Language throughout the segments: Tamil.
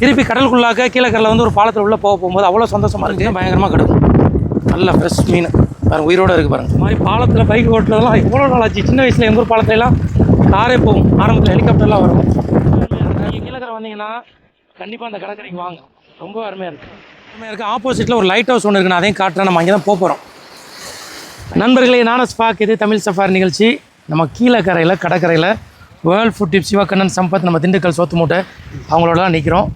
திருப்பி கடலுக்குள்ளாக்க கீழக்கரையில் வந்து ஒரு பாலத்தில் உள்ளே போகும்போது அவ்வளோ சந்தோஷமாக இருக்குது. பயங்கரமாக கிடக்கும். நல்ல ஃப்ரெஷ் மீன் பாருங்கள், உயிரோடு இருக்குது பாருங்கள். இந்த மாதிரி பாலத்தில் பைக் ஓட்டுறதெல்லாம் எவ்வளோ நாள் ஆச்சு. சின்ன வயசில் எங்கள் ஊர் பாலத்திலலாம் காரே போகும், ஆரம்பத்தில் ஹெலிகாப்டர்லாம் வரும். நீங்கள் கீழக்கரை வந்தீங்கன்னா கண்டிப்பாக அந்த கடற்கரைக்கு வாங்க, ரொம்ப அருமையாக இருக்குது. அருமையாக இருக்குது. ஆப்போசிட்டில் ஒரு லைட் ஹவுஸ் ஒன்று இருக்குது, நான் அதையும் காட்டுறேன். நம்ம அங்கே தான் போகிறோம். நண்பர்களே, நானஸ் பாக், இது தமிழ் சஃபாரி நிகழ்ச்சி. நம்ம கீழக்கரையில் கடற்கரையில் world food tip Sivakannan Sampath, நம்ம திண்டுக்கல் சோத்து மூட்டை அவங்களோட தான் நிற்கிறோம்.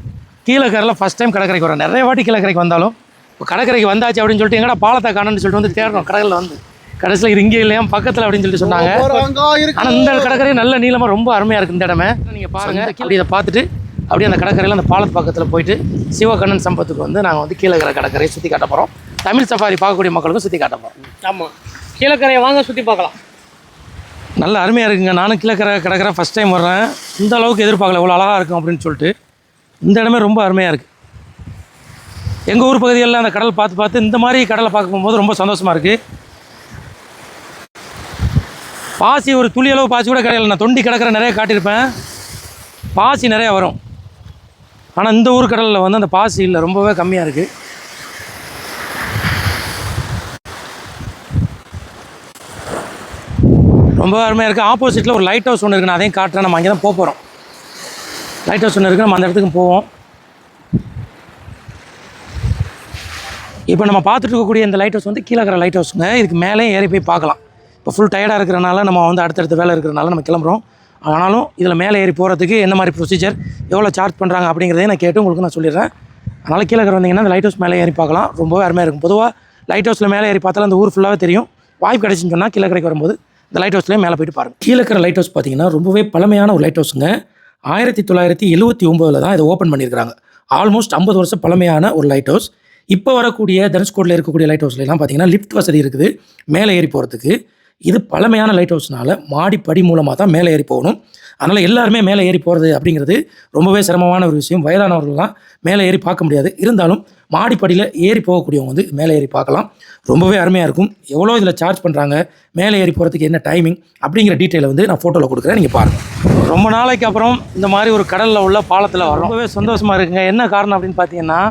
கீழக்கரையில் ஃபஸ்ட் டைம் கடற்கரைக்கு வரோம். நிறைய வாட்டி கீழக்கரைக்கு வந்தாலும் இப்போ கடற்கரைக்கு வந்தாச்சு அப்படின்னு சொல்லிட்டு எங்கடா பாலத்தை காணுன்னு சொல்லிட்டு வந்து தேடுறோம். கடலில் வந்து கடைசியில் இது இங்கே இல்லையா பக்கத்தில் அப்படின்னு சொல்லிட்டு சொன்னாங்க. ஆனால் இந்த கடற்கரை நல்ல நீளமாக ரொம்ப அருமையாக இருக்குது. இந்த இடமே நீங்கள் பாருங்கள். அப்படி இதை பார்த்துட்டு அப்படியே அந்த கடற்கரையில் அந்த பாலத்து பக்கத்தில் போயிட்டு சிவக்கண்ணன் சம்பத்துக்கு வந்து நாங்கள் வந்து கீழக்கரை கடற்கரையை சுற்றி காட்ட போகிறோம். தமிழ் சஃபாரி பார்க்கக்கூடிய மக்களுக்கும் சுற்றி காட்ட போகிறோம். ஆமாம், கீழக்கரையை வாங்க சுற்றி பார்க்கலாம். நல்ல அருமையாக இருக்குங்க. நானும் கீழக்கரை கடற்கரை ஃபஸ்ட் டைம் வர்றேன். இந்த அளவுக்கு எதிர்பார்க்கல, இவ்வளோ அழகாக இருக்கும் அப்படின்னு சொல்லிட்டு. இந்த இடமே ரொம்ப அருமையாக இருக்குது. எங்கள் ஊர் பகுதிகளில் அந்த கடல் பார்த்து இந்த மாதிரி கடலை பார்க்க போகும்போது ரொம்ப சந்தோஷமாக இருக்குது. பாசி ஒரு துளி அளவு பாசி கூட கிடையாது. நான் தொண்டி கடற்கரை நிறைய காட்டியிருப்பேன், பாசி நிறையா வரும். ஆனால் இந்த ஊர் கடலில் வந்து அந்த பாசி இல்லை, ரொம்பவே கம்மியாக இருக்குது. ரொம்ப அருமையாக இருக்குது. ஆப்போசிட்டில் ஒரு லைட் ஹவுஸ் ஒன்று இருக்குது, நான் அதையும் காட்டுறேன். நம்ம அங்கே தான் போகிறோம். லைட் ஹவுஸ் ஒன்று இருக்குது, நம்ம அந்த இடத்துக்கு போவோம். இப்போ நம்ம பார்த்துட்டு இருக்கக்கூடிய இந்த லைட் ஹவுஸ் வந்து கீழக்கரை லைட் ஹவுஸுங்க. இதுக்கு மேலே ஏறி போய் பார்க்கலாம். இப்போ ஃபுல் டயர்டாக இருக்கிறனால நம்ம வந்து அடுத்தடுத்த வேலை இருக்கிறனால நம்ம கிளம்புறோம். ஆனாலும் இதில் மேலே ஏறி போகிறதுக்கு என்ன மாதிரி ப்ரொசீஜர், எவ்வளோ சார்ஜ் பண்ணுறாங்க அப்படிங்கிறதையும் நான் கேட்டு உங்களுக்கு நான் சொல்லிடுறேன். அதனால் கீழக்கரை வந்தீங்கன்னா அந்த லைட் ஹவுஸ் மேலே ஏறி பார்க்கலாம், ரொம்பவே அருமையாக இருக்கும். பொதுவாக லைட் ஹவுஸில் மேலே ஏறி பார்த்தாலும் அந்த ஊர் ஃபுல்லாகவே தெரியும். வாய்ப்பு கிடச்சின்னு சொன்னால் கீழக்கரைக்கு வரும்போது இந்த லைட் ஹவுஸ்லேயே மேலே போய்ட்டு பாருங்கள். கீழக்கரை லைட் ஹவுஸ் பார்த்தீங்கன்னா ரொம்பவே பழமையான ஒரு லைட் ஹவுஸுங்க. 1979 தான் இதை ஓப்பன் பண்ணியிருக்கிறாங்க. ஆல்மோஸ்ட் 50 வருஷம் பழமையான ஒரு லைட் ஹவுஸ். இப்போ வரக்கூடிய தனுஷ்கோடியில் இருக்கக்கூடிய லைட் ஹவுஸ்லாம் பார்த்தீங்கன்னா லிஃப்ட் வசதி இருக்குது மேலே ஏறி போகிறதுக்கு. இது பழமையான லைட் ஹவுஸ்னால மாடிப்படி மூலமாக தான் மேலே ஏறி போகணும். அதனால் எல்லாருமே மேலே ஏறி போகிறது அப்படிங்கிறது ரொம்பவே சிரமமான ஒரு விஷயம். வயதானவர்கள்லாம் மேலே ஏறி பார்க்க முடியாது. இருந்தாலும் மாடிப்படியில் ஏறி போகக்கூடியவங்க வந்து மேலே ஏறி பார்க்கலாம். ரொம்பவே அருமையாக இருக்கும். எவ்வளோ இதில் சார்ஜ் பண்ணுறாங்க, மேலே ஏறி போகிறதுக்கு என்ன டைமிங் அப்படிங்கிற டீட்டெயிலை வந்து நான் ஃபோட்டோவில் கொடுக்குறேன், நீங்கள் பாருங்கள். ரொம்ப நாளைக்கு அப்புறம் இந்த மாதிரி ஒரு கடலில் உள்ள பாலத்தில் வரும். ரொம்பவே சந்தோஷமாக இருக்குங்க. என்ன காரணம் அப்படின்னு பார்த்தீங்கன்னா,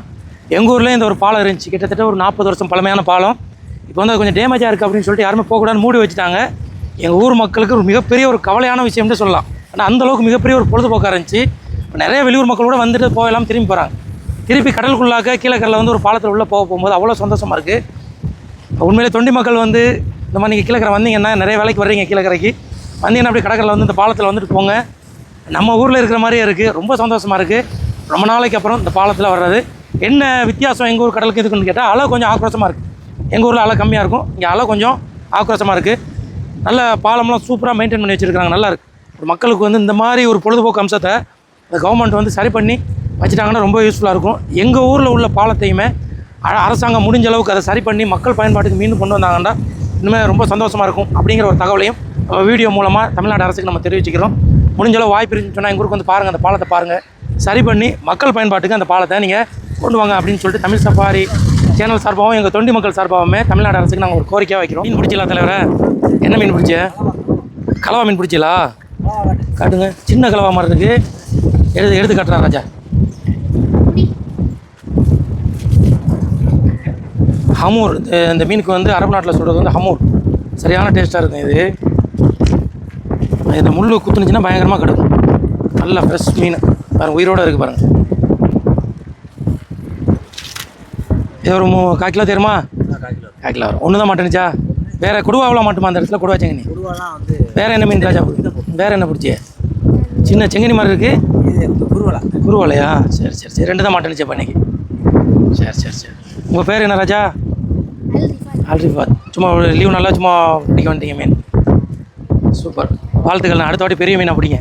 எங்கள் ஊர்லேயே இந்த ஒரு பாலம் இருந்துச்சு, கிட்டத்தட்ட ஒரு 40 வருஷம் பழமையான பாலம். இப்போ வந்து அது கொஞ்சம் டேமேஜாக இருக்குது அப்படின்னு சொல்லிட்டு யாருமே போகக்கூடாதுன்னு மூடி வச்சுட்டாங்க. எங்கள் ஊர் மக்களுக்கு ஒரு மிகப்பெரிய ஒரு கவலையான விஷயம்னு சொல்லலாம். ஆனால் அந்தளவுக்கு மிகப்பெரிய ஒரு பொழுதுபோக்காக இருந்துச்சு. இப்போ நிறைய வெளியூர் மக்கள் கூட வந்துட்டு போகலாம், திரும்பி போகிறாங்க. திருப்பி கடலுக்குள்ளாக்க கீழக்கரையில் வந்து ஒரு பாலத்தில் உள்ளே போகும்போது அவ்வளோ சந்தோஷமாக இருக்குது. உண்மையிலே தொண்டி மக்கள் வந்து இந்த மாதிரி நீங்கள் கீழக்கரை வந்தீங்கன்னா, நிறைய வேலைக்கு வர்றீங்க கீழக்கரைக்கு வந்தீங்கன்னா அப்படி கடற்கரையில் வந்து இந்த பாலத்தில் வந்துட்டு போங்க. நம்ம ஊரில் இருக்கிற மாதிரியே இருக்குது, ரொம்ப சந்தோஷமாக இருக்குது. ரொம்ப நாளைக்கு அப்புறம் இந்த பாலத்தில் வர்றது. என்ன வித்தியாசம் எங்கள் ஊர் கடலுக்கு இருக்குன்னு கேட்டால், அலை கொஞ்சம் ஆக்ரோஷமாக இருக்குது. எங்கள் ஊரில் அலை கம்மியாக இருக்கும், இங்கே அலை கொஞ்சம் ஆக்ரோஷமாக இருக்குது. நல்ல பாலம்லாம் சூப்பராக மெயின்டைன் பண்ணி வச்சுருக்காங்க, நல்லா இருக்குது. ஒரு மக்களுக்கு வந்து இந்த மாதிரி ஒரு பொழுதுபோக்கு அம்சத்தை இந்த கவர்மெண்ட் வந்து சரி பண்ணி வச்சுட்டாங்கன்னா ரொம்ப யூஸ்ஃபுல்லாக இருக்கும். எங்கள் ஊரில் உள்ள பாலத்தையுமே அரசாங்கம் முடிஞ்ச அளவுக்கு அதை சரி பண்ணி மக்கள் பயன்பாட்டுக்கு மீண்டும் கொண்டு வந்தாங்கன்னா இனிமேல் ரொம்ப சந்தோஷமாக இருக்கும் அப்படிங்கிற ஒரு தகவலையும் நம்ம வீடியோ மூலமாக தமிழ்நாடு அரசுக்கு நம்ம தெரிவிச்சுக்கிறோம். முடிஞ்ச அளவு வாய்ப்பு இருக்குன்னு சொன்னால் எங்கள் ஊருக்கு வந்து பாருங்கள், அந்த பாலத்தை பாருங்கள், சரி பண்ணி மக்கள் பயன்பாட்டுக்கு அந்த பாலத்தை நீங்கள் கொண்டு வாங்க அப்படின்னு சொல்லிட்டு தமிழ் சஃபாரி சேனல் சார்பாகவும் எங்கள் தொண்டி மக்கள் சார்பாகவுமே தமிழ்நாடு அரசுக்கு நாங்கள் ஒரு கோரிக்கையாக வைக்கிறோம். மீன் பிடிச்சலாம் தலைவரை, என்ன மீன் பிடிச்ச? கலவா மீன் பிடிச்சலா? காட்டுங்க, சின்ன கலவா மாதிரி இருக்குது. எடுத்து காட்டுறா ராஜா. ஹமூர், இந்த மீனுக்கு வந்து அரபு நாட்டில் சொல்கிறது வந்து ஹமூர். சரியான டேஸ்ட்டாக இருக்கும் இது. இந்த முள் குத்துனுச்சுன்னா பயங்கரமாக கிடக்கும். நல்ல ஃப்ரெஷ் மீன் பாருங்கள், உயிரோடு இருக்குது பாருங்கள். இது ஒரு 1/4 கிலோ தெரியுமா? 1/4 கிலோ வரும். ஒன்று தான் மாட்டேனுச்சா? வேறு கொடுவாவெலாம் மாட்டுமா அந்த இடத்துல? கொடுவா செங்கனி. வேறு என்ன மீன் ராஜா? வேறு என்ன பிடிச்சி? சின்ன செங்கனி மாதிரி இருக்குது. குருவாலையா? சரி சரி சரி, 2 தான் மாட்டேனுச்சா பண்ணிக்கு. சரி. உங்கள் பேர் என்ன ராஜா? அல்ரிஃபாத். சும்மா லீவ் நல்லா சும்மா பிடிக்க வந்துட்டீங்க மீன். சூப்பர், வாழ்த்துக்கள். நான் அடுத்த வாட்டி பெரிய மீனாக பிடிங்க.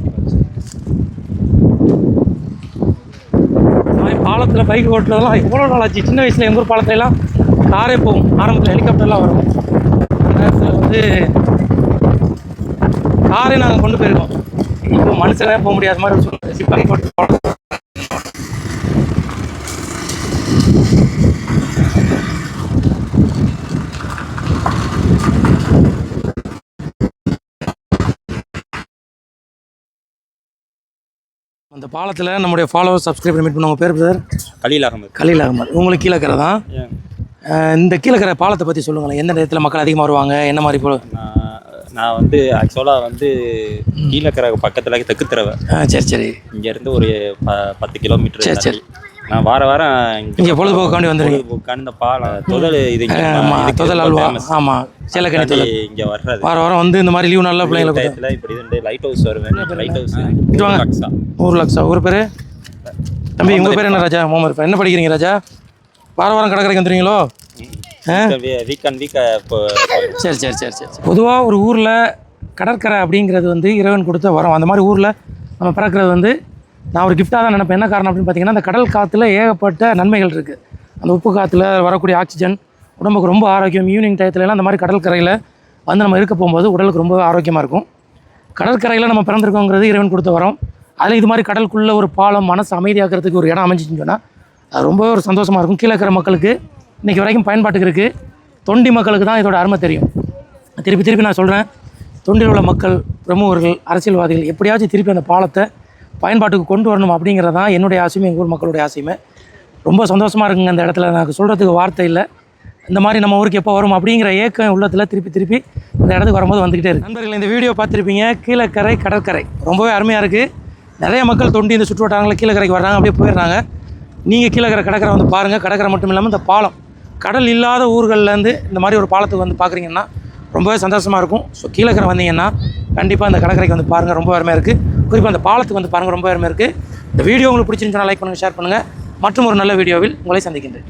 பாலத்தில் பைக் ஓட்டுறதெல்லாம் எவ்வளோ நாள் ஆச்சு. சின்ன வயசில் எங்கள் ஊர் பாலத்திலலாம் காரே போகும், ஆரம்பத்தில் ஹெலிகாப்டர்லாம் வரும். அந்த நேரத்தில் வந்து காரே நாங்கள் கொண்டு போயிருக்கோம். இப்போ மனுஷனே போக முடியாத மாதிரி ஒரு சூழ்நிலை. பைக் ஓட்டு போகலாம். அந்த பாலத்தில் நம்முடைய ஃபாலோவர்ஸ் சப்ஸ்கிரைபர் மீட் பண்ணுவாங்க. பேர் சார் கலீல் அகமது. கலீல் அகமது. உங்களுக்கு கீழக்கரை தான். இந்த கீழக்கரை பாலத்தை பற்றி சொல்லுங்களேன். எந்த நேரத்தில் மக்கள் அதிகமாக வருவாங்க, என்ன மாதிரி போ? நான் வந்து ஆக்சுவலாக வந்து கீழக்கரை பக்கத்தில் தெற்கு தரவை. சரி. இங்கேருந்து ஒரு 10 கிலோமீட்டர். சரி. நான் வாரம் இங்கே பொழுதுபோக்காண்டி வந்துடுங்க. பொழுதுபோக்கான இந்த பாலம் தொதல் இது தொதல் அல்வா. ஆமாம், சேலக்கணி தொதல். இங்கே வர்றது வாரம் வந்து இந்த மாதிரி லீவ் நல்லா பிள்ளைங்களை இப்படி இந்த லைட் ஹவுஸ் வருவேன். லைட் ஹவுஸ் 1 லட்சம். ஒரு பேர் தம்பி, உங்கள் பேர் என்ன? ராஜா முகமது. என்ன படிக்கிறீங்க ராஜா? வாரம் கடற்கரைக்கு வந்துடுவீங்களோ? சரி. பொதுவாக ஒரு ஊரில் கடற்கரை அப்படிங்கிறது வந்து இறைவன் கொடுத்த வரம். அந்த மாதிரி ஊரில் நம்ம பிறக்கிறது வந்து நான் ஒரு கிஃப்டாக தான் நினைப்பேன். என்ன காரணம் அப்படின்னு பார்த்தீங்கன்னா, அந்த கடல் காற்றுல ஏகப்பட்ட நன்மைகள் இருக்குது. அந்த உப்பு காற்றுல வரக்கூடிய ஆக்சிஜன் உடம்புக்கு ரொம்ப ஆரோக்கியம். ஈவினிங் டயத்துலலாம் அந்த மாதிரி கடற்கரையில் வந்து நம்ம இருக்க போகும்போது உடலுக்கு ரொம்ப ஆரோக்கியமாக இருக்கும். கடற்கரையில் நம்ம பிறந்திருக்கோங்கிறது இறைவன் கொடுத்த வரம். அதில் இது மாதிரி கடலுக்குள்ளே ஒரு பாலம் மனசு அமைதியாக்கிறதுக்கு ஒரு இடம் அமைஞ்சின்னு சொன்னால் அது ரொம்ப ஒரு சந்தோஷமாக இருக்கும். கீழக்கிற மக்களுக்கு இன்றைக்கி வரைக்கும் பயன்பாட்டுக்கு இருக்குது. தொண்டி மக்களுக்கு தான் இதோட அருமை தெரியும். திருப்பி நான் சொல்கிறேன், தொண்டில் உள்ள மக்கள், பிரமுகர்கள், அரசியல்வாதிகள் எப்படியாச்சும் திருப்பி அந்த பாலத்தை பயன்பாட்டுக்கு கொண்டு வரணும் அப்படிங்கிறது தான் என்னுடைய ஆசையுமே, எங்கள் ஊர் மக்களுடைய ஆசையுமே. ரொம்ப சந்தோஷமாக இருக்குங்க. அந்த இடத்துல எனக்கு சொல்கிறதுக்கு வார்த்தை இல்லை. இந்த மாதிரி நம்ம ஊருக்கு எப்போ வரும் அப்படிங்கிற ஏக்கம் உள்ளத்தில் திருப்பி இந்த இடத்துக்கு வரும்போது வந்துக்கிட்டே இருக்குது. நண்பர்கள், இந்த வீடியோ பார்த்துருப்பீங்க. கீழக்கரை கடற்கரை ரொம்பவே அருமையாக இருக்குது. நிறைய மக்கள் தொண்டி இந்த சுற்று வட்டாரங்களில் கீழக்கரைக்கு வர்றாங்க, அப்படியே போயிடுறாங்க. நீங்கள் கீழக்கரை கடற்கரை வந்து பாருங்கள். கடற்கரை மட்டும் இல்லாமல் இந்த பாலம், கடல் இல்லாத ஊர்கள்லேருந்து இந்த மாதிரி ஒரு பாலத்துக்கு வந்து பார்க்குறீங்கன்னா ரொம்பவே சந்தோஷமாக இருக்கும். ஸோ கீழக்கரை வந்தீங்கன்னா கண்டிப்பாக அந்த கடற்கரைக்கு வந்து பாருங்கள், ரொம்ப அருமையாக இருக்குது. குறிப்பாக அந்த பாலத்துக்கு வந்து பாருங்கள், ரொம்ப அருமையாக இருக்குது. இந்த வீடியோ உங்களுக்கு பிடிச்சிருந்துச்சுன்னா லைக் பண்ணுங்கள், ஷேர் பண்ணுங்கள். மற்றும் ஒரு நல்ல வீடியோவில் உங்களை சந்திக்கின்றேன்.